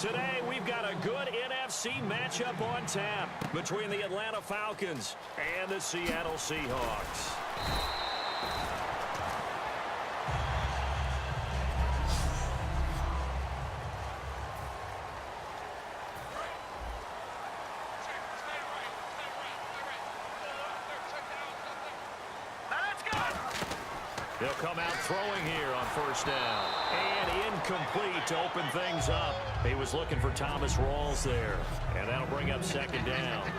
Today, we've got a good NFC matchup on tap between the Atlanta Falcons and the Seattle Seahawks. They'll come out throwing here on first down. And incomplete to open things up. He was looking for Thomas Rawls there. And that'll bring up second down.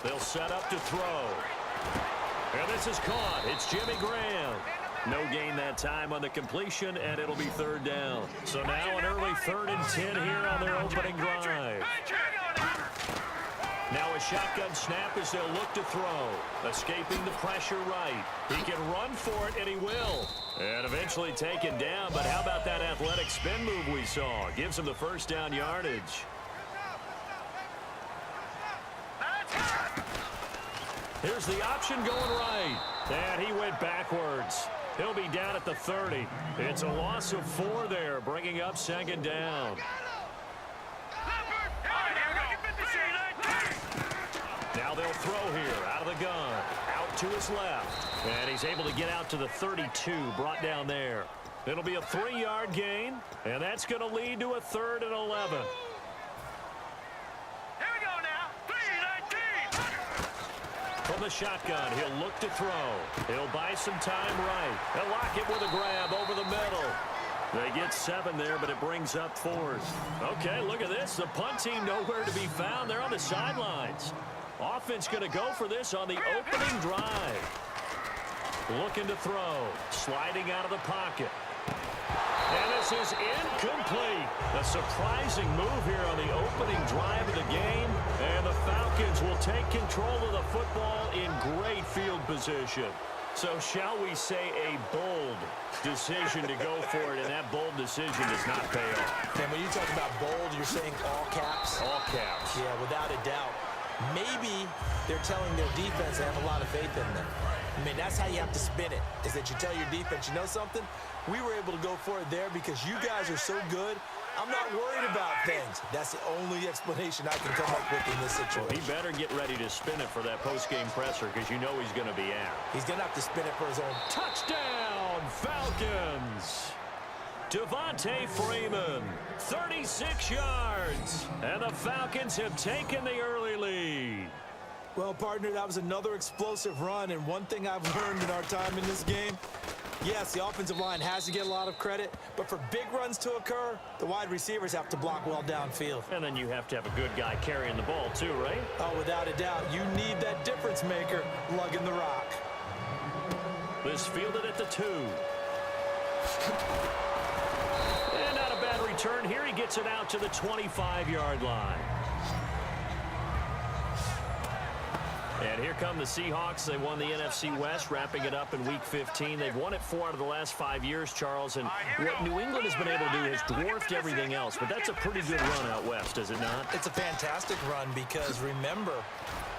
They'll set up to throw. And this is caught. It's Jimmy Graham. No gain that time on the completion, and it'll be third down. So now an early 3rd and 10 here on their opening drive. Now a shotgun snap as they'll look to throw. Escaping the pressure right. He can run for it, and he will. And eventually taken down, but how about that athletic spin move we saw? Gives him the first down yardage. Here's the option going right. And he went backwards. He'll be down at the 30. It's a loss of 4 there, bringing up second down. Now they'll throw here out of the gun. Out to his left. And he's able to get out to the 32, brought down there. It'll be a 3-yard gain, and that's going to lead to a 3rd and 11. From the shotgun, he'll look to throw. He'll buy some time right. He'll lock it with a grab over the middle. They get 7 there, but it brings up 4th. Okay, look at this. The punt team nowhere to be found. They're on the sidelines. Offense going to go for this on the opening drive. Looking to throw. Sliding out of the pocket. And this is incomplete. A surprising move here on the opening drive of the game. And the Falcons will take control of the football in great field position. So shall we say a bold decision to go for it, and that bold decision does not pay off. And when you talk about bold, you're saying all caps? All caps. Yeah, without a doubt. Maybe they're telling their defense they have a lot of faith in them. I mean, that's how you have to spin it, is that you tell your defense, you know something? We were able to go for it there because you guys are so good. I'm not worried about things. That's the only explanation I can come up with in this situation. Well, he better get ready to spin it for that post-game presser because you know he's going to be out. He's going to have to spin it for his own. Touchdown, Falcons! Devontae Freeman, 36 yards. And the Falcons have taken the early lead. Well, partner, that was another explosive run. And one thing I've learned in our time in this game, yes, the offensive line has to get a lot of credit, but for big runs to occur, the wide receivers have to block well downfield. And then you have to have a good guy carrying the ball too, right? Oh, without a doubt. You need that difference maker lugging the rock. This fielded at the 2. And not a bad return here. He gets it out to the 25-yard line. And here come the Seahawks. They won the NFC West, wrapping it up in Week 15. They've won it 4 out of the last 5 years, Charles. And what New England has been able to do has dwarfed everything else. But that's a pretty good run out west, is it not? It's a fantastic run because, remember,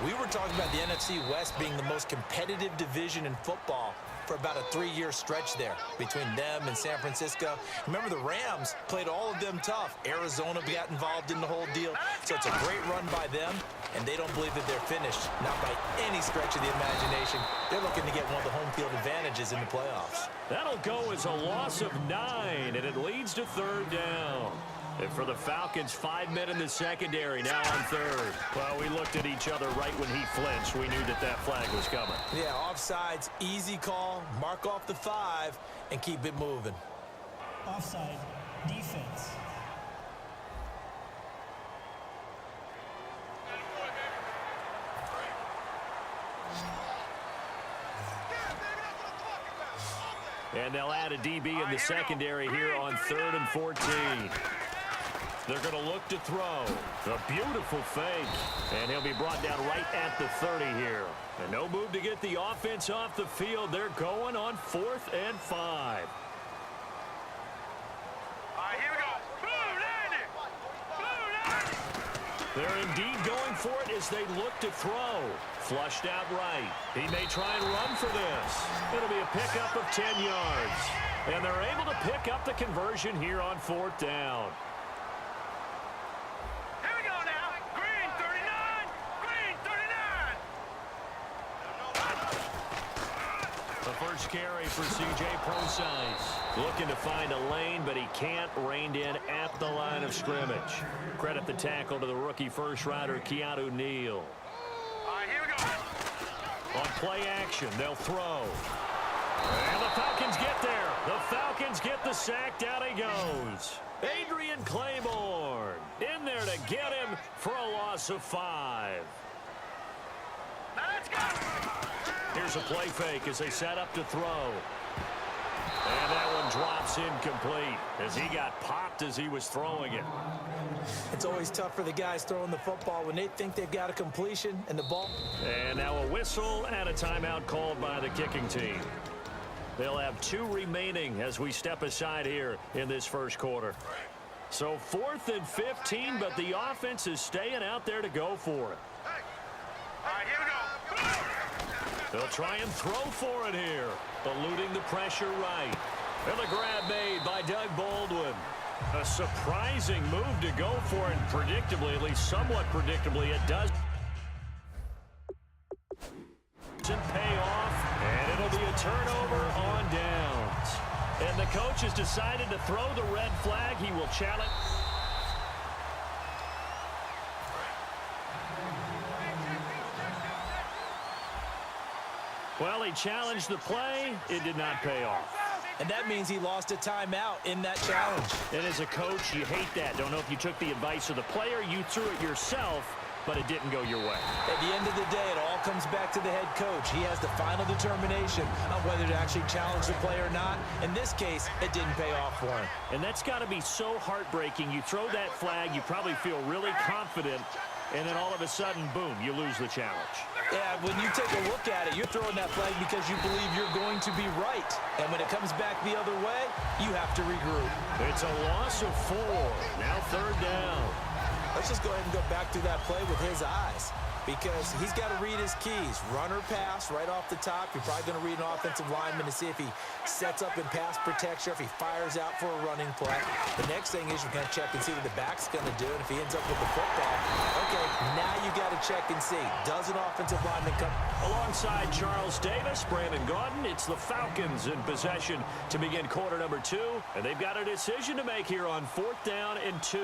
we were talking about the NFC West being the most competitive division in football for about a 3-year stretch there between them and San Francisco. Remember, the Rams played all of them tough. Arizona got involved in the whole deal. So it's a great run by them, and they don't believe that they're finished. Not by any stretch of the imagination. They're looking to get one of the home field advantages in the playoffs. That'll go as a loss of 9, and it leads to 3rd down. And for the Falcons, 5 men in the secondary, now on 3rd. Well, we looked at each other right when he flinched. We knew that that flag was coming. Yeah, offsides, easy call, mark off the 5, and keep it moving. Offside, defense. And they'll add a DB in the secondary here on 3rd and 14. They're going to look to throw. A beautiful fake. And he'll be brought down right at the 30 here. And no move to get the offense off the field. They're going on 4th and 5. They're indeed going for it as they look to throw. Flushed out right. He may try and run for this. It'll be a pickup of 10 yards. And they're able to pick up the conversion here on 4th down. Here we go now. Green 39. Green 39. The first carry for C.J. Prosise. Looking to find a lane, but he can't. Reined in at the line of scrimmage. Credit the tackle to the rookie first-rounder, Keanu Neal. All right, here we go. On play action, they'll throw. And the Falcons get there. The Falcons get the sack. Down he goes. Adrian Claiborne in there to get him for a loss of 5. Now let's go. Here's a play fake as they set up to throw. And that one drops incomplete as he got popped as he was throwing it. It's always tough for the guys throwing the football when they think they've got a completion and the ball. And now a whistle and a timeout called by the kicking team. They'll have 2 remaining as we step aside here in this first quarter. So 4th and 15, but the offense is staying out there to go for it. All right, here we go. They'll try and throw for it here, eluding the pressure right. And the grab made by Doug Baldwin. A surprising move to go for it, and predictably, at least somewhat predictably, it doesn't pay off, and it'll be a turnover on downs. And the coach has decided to throw the red flag. He will challenge. Well, he challenged the play. It did not pay off. And that means he lost a timeout in that challenge. And as a coach, you hate that. Don't know if you took the advice of the player. You threw it yourself, but it didn't go your way. At the end of the day, it all comes back to the head coach. He has the final determination on whether to actually challenge the play or not. In this case, it didn't pay off for him. And that's got to be so heartbreaking. You throw that flag, you probably feel really confident, and then all of a sudden, boom, you lose the challenge. Yeah, when you take a look at it, you're throwing that flag because you believe you're going to be right. And when it comes back the other way, you have to regroup. It's a loss of 4. Now 3rd down. Let's just go ahead and go back through that play with his eyes, because he's got to read his keys. Run or pass right off the top. You're probably going to read an offensive lineman to see if he sets up in pass protection, if he fires out for a running play. The next thing is you're going to check and see what the back's going to do, and if he ends up with the football, okay, now you got to check and see. Does an offensive lineman come? Alongside Charles Davis, Brandon Gaudin, it's the Falcons in possession to begin quarter number 2, and they've got a decision to make here on 4th down and 2.